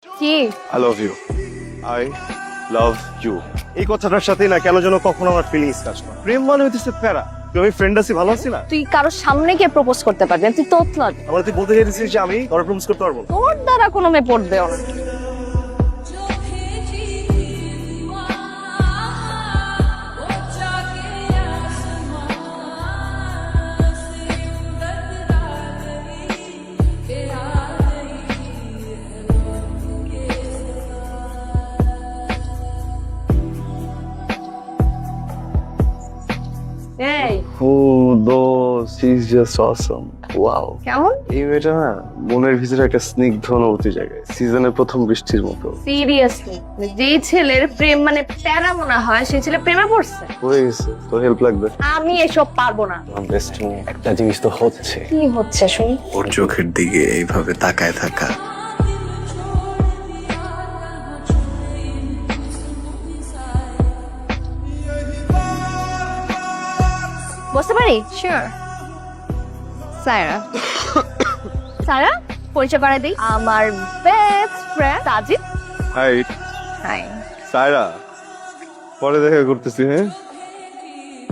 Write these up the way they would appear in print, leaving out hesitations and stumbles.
কি I love you. I love you. এই কথাটার সাথে না কেন যেন কখনো আমার ফিলিংস কাজ করে। প্রেম মানে হইতেছে প্যারা। তুমি ফ্রেন্ড আছি, ভালো আছি না? তুই কারোর সামনে গিয়ে প্রপোজ করতে পারবি না, তুই তোতলা। আমার তুই বলতে চাইছিস যে আমি তোর প্রপোজ করতে পারবো না? তোর দ্বারা কোনো মেয়ে পড়বেও না। এই Oh, those, she's just awesome. Wow. কেমন এই মেয়েটা না মনের ভিতরে একটা স্নিগ্ধ অনুভূতি জায়গায় সিজনের প্রথম বৃষ্টির মতো সিরিয়াসলি যেই ছেলের প্রেম মানে প্যারা মনে হয় সেই ছেলে প্রেমে পড়ছে। হয়ে গেছে। তোর হেল্প লাগবে? আমি এসব পারবো না। বেস্ট একটা জিনিস তো হচ্ছে, কি হচ্ছে শুনি? ওর চোখের দিকে এইভাবে তাকায় থাকা। বসতে পারি? শিওর। সায়রা। সায়রা, পরিচয় করাই দিই, আমার best friend Sajid. High high. Saira, পরে দেখা করতেছি। হ্যাঁ,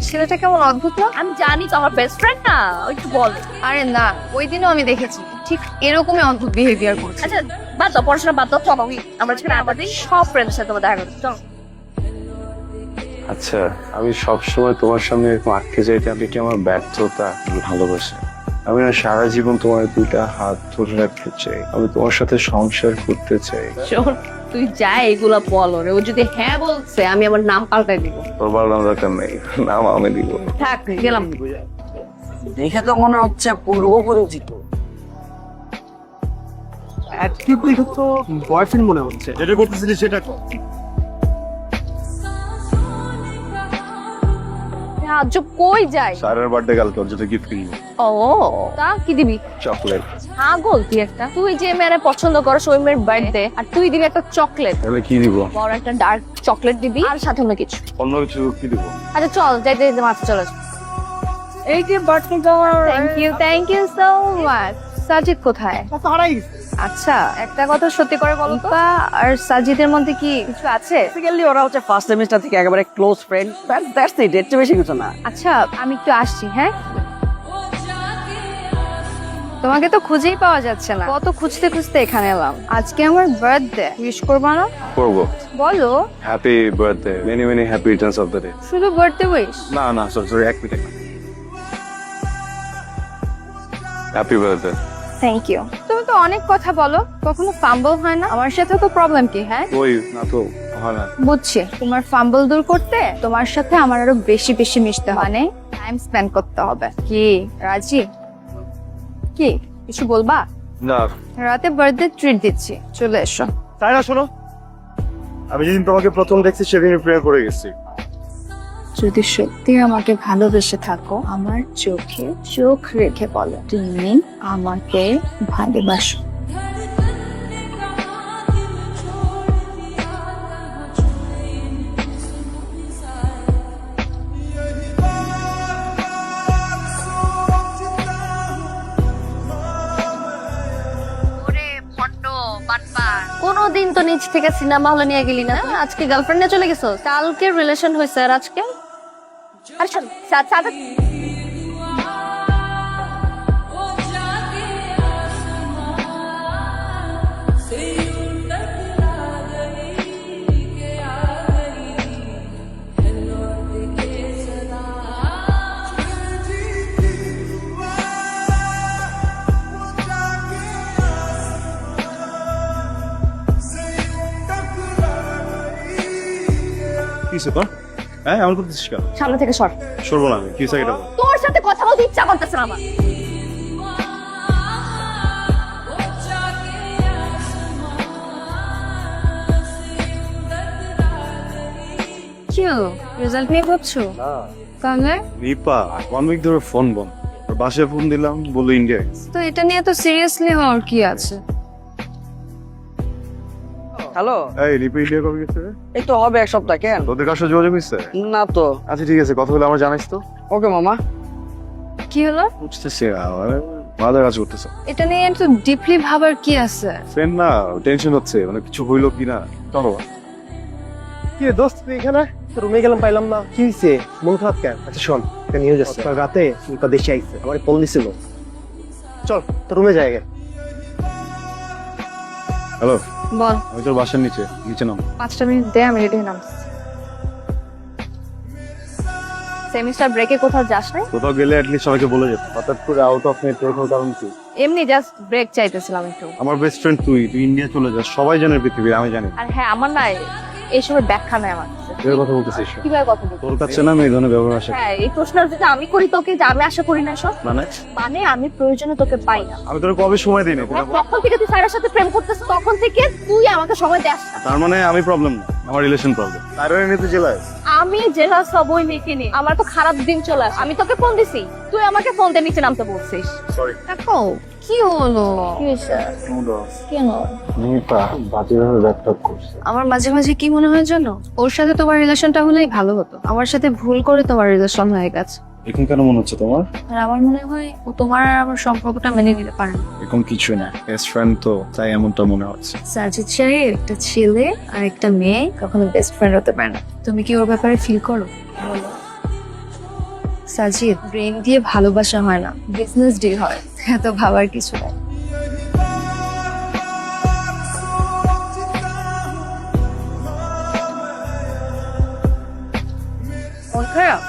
ছেলেটা কেমন অদ্ভুত না? আমি জানি তো আমার বেস্ট ফ্রেন্ড না, একটু বল। আরে না, ওই দিনও আমি দেখেছি ঠিক এরকমই অদ্ভুত বিহেভিয়ার করছে। আচ্ছা বাদ দাও, পড়াশোনা বাদ দাও, চলো আমরা যেখানে আমাদের সব ফ্রেন্ডের সাথে তোমার দেখা করতে চলো। আচ্ছা, আমি সবসময় তোমার সামনে এরকম আটকে যাইতে আমি কি আমার ব্যর্থতা ভালোবাসা? আমি না সারা জীবন তোমার দুইটা হাত ধরে রাখতে চাই, আমি তোমার সাথে সংসার করতে চাই। শোন, তুই যা এগুলা বল রে, ও যদি হ্যাঁ বলছে আমি আমার নাম পাল্টাই দিব। তোর ভালো নাম দরকার নেই, নাম আমি দিব। থাক, গেলাম। দেখে তো মনে হচ্ছে পূর্ব পরিচিত। অ্যাটিটিউড দেখে তো বয়ফ্রেন্ড মনে হচ্ছে। যেটা করতেছিলি সেটা কর। আজ কই যাই? সারার বার্থডে কালকে, ওর জন্য গিফট কিনবো। ও তা কি দিবি? চকলেট। পাগল তুই একটা। তুই যে মেয়েরা পছন্দ করস ওই মেয়ের বার্থডে আর তুই দিবি একটা চকলেট। তাহলে কি দিব? বড় একটা ডার্ক চকলেট দিবি আর সাথে অন্য কিছু। অন্য কিছু কি দিব? আচ্ছা চল, যাইতে যাইতে মাথা চলে আসবে। এই যে birthday thank you so much. Sajid কোথায়? হারাই আচ্ছা, একটা কথা সত্যি করে বলো তো, আর সাজিদের মধ্যে কি কিছু আছে? বেসিক্যালি ওরা হচ্ছে ফার্স্ট সেমিস্টার থেকে একেবারে ক্লোজ ফ্রেন্ড, দ্যাটস ইট, এর চেয়ে বেশি কিছু না। আচ্ছা, আমি একটু আসছি। হ্যাঁ, তোমাকে তো খুঁজেই পাওয়া যাচ্ছে না, কত খুঁজতে খুঁজতে এখানে এলাম। আজকে আমার বার্থডে, উইশ করবা না? করবো। বলো। Happy birthday, many many happy returns of the day. শুধু বার্থডে উইশ? না না, সরি, এক minute. Happy birthday. Thank you. তুমি তো অনেক কথা বলো, কখনো ফাম্বল হয় না? আমার সাথে তো প্রবলেম কি? হ্যাঁ, ওই না তো হয় না। বুঝছি। তোমার ফাম্বল দূর করতে তোমার সাথে আমার আরো বেশি বেশি মিশতে হবে, মানে টাইম স্পেন্ড করতে হবে। কি রাজি? কি কিছু বলবা? না রাতে বার্থডে ট্রিট দিচ্ছি, চলে এসো। সায়রা শোনো, আমি যেদিন তোমাকে প্রথম দেখছি সেদিন প্রেমে পড়ে গেছি। যদি সত্যি আমাকে ভালোবেসে থাকো, আমার চোখে চোখ রেখে বলো তুমি আমাকে ভালোবাসো। কোনোদিন তো নিচ থেকে সিনেমা হলে নিয়ে গেলি না, আজকে গার্লফ্রেন্ড নিয়ে চলে গেছো। কালকে রিলেশন হয়েছে আর আজকে আরে শোন, সাদা কিসে তোর? হ্যাঁ, এমন করতেছিস কেন? সামনে থেকে সর। সরবো না আমি, কি হয়েছে এটা বল। তোর সাথে কথা বলতে ইচ্ছা করতেছে না আমার। কি হলো, রেজাল্ট নিয়ে ভাবছো? তাহলে রিপা 1 উইক ধরে ফোন বন্ধ, ওর বাসায় ফোন দিলাম, বললো ইন্ডিয়া গেছে। তো এটা নিয়ে তো সিরিয়াসলি হওয়ার কি আছে? হ্যালো, এই রিপা ইন্ডিয়া কবে গেছে রে? এই তো হবে এক সপ্তাহ। কেন? তোদের কার সাথে যোগাযোগ হয়েছে? না তো। আচ্ছা ঠিক আছে, কথা বলে আমার জানাইস তো। ওকে মামা। কি হলো? বুঝতেছি না, মাদার কাজ করতেছো এটা নিয়ে একটু ডিপলি ভাবার কি আছে? ফ্রেন্ড না, টেনশন হচ্ছে, মানে কিছু হইলো কি না। চলো। কি রে দোস্ত, তুই এখানে? রুমে গেলাম, পাইলাম না। কি হয়েছে? মন খারাপ কেন? আচ্ছা শোন, একটা নিউজ আছে। কাল রাতে সুলতা দেশে আইছে, আমার ফোন দিছিল। চল তোর রুমে যাই আগে। হ্যালো, বল। আমি তোর বাসার নিচে নাম। 5টা মিনিট দে, আমি রেডি হয়ে নামছি। সেমিস্টার ব্রেকে কোথাও যাস নাই? কোথাও গেলে অ্যাটলিস্ট সবাইকে বলে যেত। হঠাৎ করে আউট অফ নেটওয়ার্ক হওয়ার কারণ কি? এমনি জাস্ট ব্রেক চাইতেছিলাম একটু। আমার বেস্ট ফ্রেন্ড তুই ইন্ডিয়া চলে যাস, সবাই জানে পৃথিবীর, আমি জানি। আর হ্যাঁ, আমার না এইসবের ব্যাখ্যা নাই আমার কাছে। এর কথা বলতেছিস? কিভাবে কথা বলবো? তোর কাছে না আমি এই ধরনের ব্যবহার আসে। হ্যাঁ, এই প্রশ্ন যদি আমি করি তোকে, যে আমি আশা করি না সব, মানে আমি প্রয়োজনে তোকে পাই না। আমি তোর কবে সময় দিই না? তখন থেকে তুই স্যারের সাথে প্রেম করতেছিস, তখন থেকে তুই আমাকে সময় দেস না। তার মানে আমি প্রবলেম না, আমার রিলেশন প্রবলেম। তাইরে নিতে জেলায় আমি জেলা সবই মেখে নি, আমার তো খারাপ দিন চলে আসে। আমি তোকে ফোন দিছি, তুই আমাকে ফোন দিয়ে নিচে নামতে বলছিস। সরি। দেখো কি হলো, কি হয়েছে, কেন? মেয়েটা বাজেভাবে ব্যাকআপ করছে। আমার মাঝে মাঝে কি মনে হয় জানো, ওর সাথে তোমার রিলেশনটা হলেই ভালো হতো। আমার সাথে ভুল করে তোমার রিলেশন হয়ে গেছে। এখন কেন মনে হচ্ছে তোমার? আর আমার মনে হয় ও তোমার আর আমার সম্পর্কটা মেনে নিতে পারে না। এখন কিছুই না, বেস্ট ফ্রেন্ড তো, তাই এমনটা মনে হচ্ছে। সাজিদ সাহেব, একটা ছেলে আর একটা মেয়ে কখনো বেস্ট ফ্রেন্ড হতে পারে না। তুমি কি ওর ব্যাপারে ফিল করো? বলো। সাজিদ, ব্রেন দিয়ে ভালোবাসা হয় না, বিজনেস ডিল হয়। এত ভাবার কিছু নাই। মন খারাপ?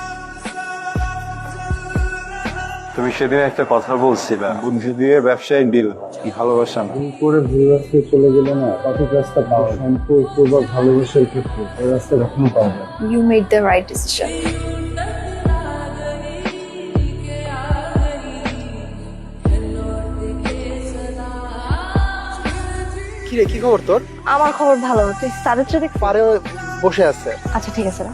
তুমি সেদিন একটা কথা বলছিলে, বুদ্ধি দিয়ে ব্যবসায়িক ডিল, ভালোবাসা না। করে ভুল রাস্তায় চলে গেলে না সঠিক রাস্তা পাওয়া সম্পর্ক বা ভালোবাসার ক্ষেত্রে ওই রাস্তা কখনো পাওয়া যায় না। You made the right decision. কি রে, কি খবর তোর? আমার খবর ভালো, তুই সাদের সাথে পারে বসে আছে। আচ্ছা ঠিক আছে না।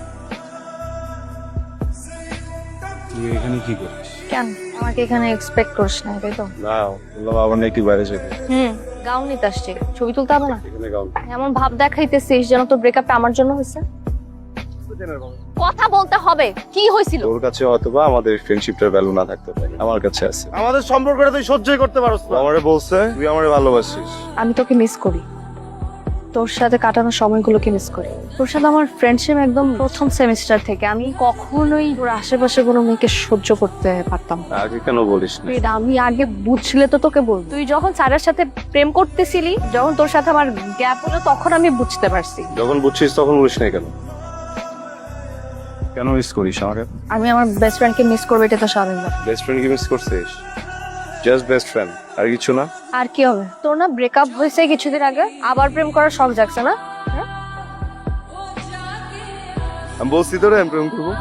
তুই এখানে কি করিস? কেন আমাকে এখানে এক্সপেক্ট করিস না, তাই তো? না, বললাম আবার নাকি বাইরে যেতে। গাউন নিতে আসছি, ছবি তুলতে হবে না? এখানে গাও। এমন ভাব দেখাইতেছিস যেন তোর ব্রেকআপটা আমার জন্য হয়েছে। কথা বলতে হবে, কি হয়েছিল? তোর কাছে অথবা আমাদের ফ্রেন্ডশিপটার ভ্যালু না থাকতে পারে, আমার কাছে আছে। আমাদের সম্পর্কটা তুই সহ্যই করতে পারছ না। আমারে বলছে তুই আমারে ভালোবাসিস। আমি তোকে মিস করি, তোর সাথে কাটানো সময়গুলোকে মিস করি। তোর সাথে আমার ফ্রেন্ডশিপ একদম প্রথম সেমিস্টার থেকে। আমি কখনোই তোর আশেপাশে কোনো মেয়েকে সহ্য করতে পারতাম না। আগে কেন বলিস না? আমি আগে বুঝলে তো তোকে বল। তুই যখন স্যারের সাথে প্রেম করতেছিলি, যখন তোর সাথে আমার গ্যাপ হলো, তখন আমি বুঝতে পারছি। যখন বুঝছিস তখন বলিস না কেন? কেন মিস করিস আমাকে? আমি আমার বেস্ট ফ্রেন্ডকে মিস করবো, এটা তো স্বাভাবিক ব্যাপার। বেস্ট ফ্রেন্ড কি মিস করছিস? জাস্ট বেস্ট ফ্রেন্ড, আর কিছু না। আর কি হবে? তোর না ব্রেকআপ হয়েছে কিছুদিন আগে, আবার প্রেম করার শখ জাগছে না? আমি বলছি তোরে আমি প্রেম করবো।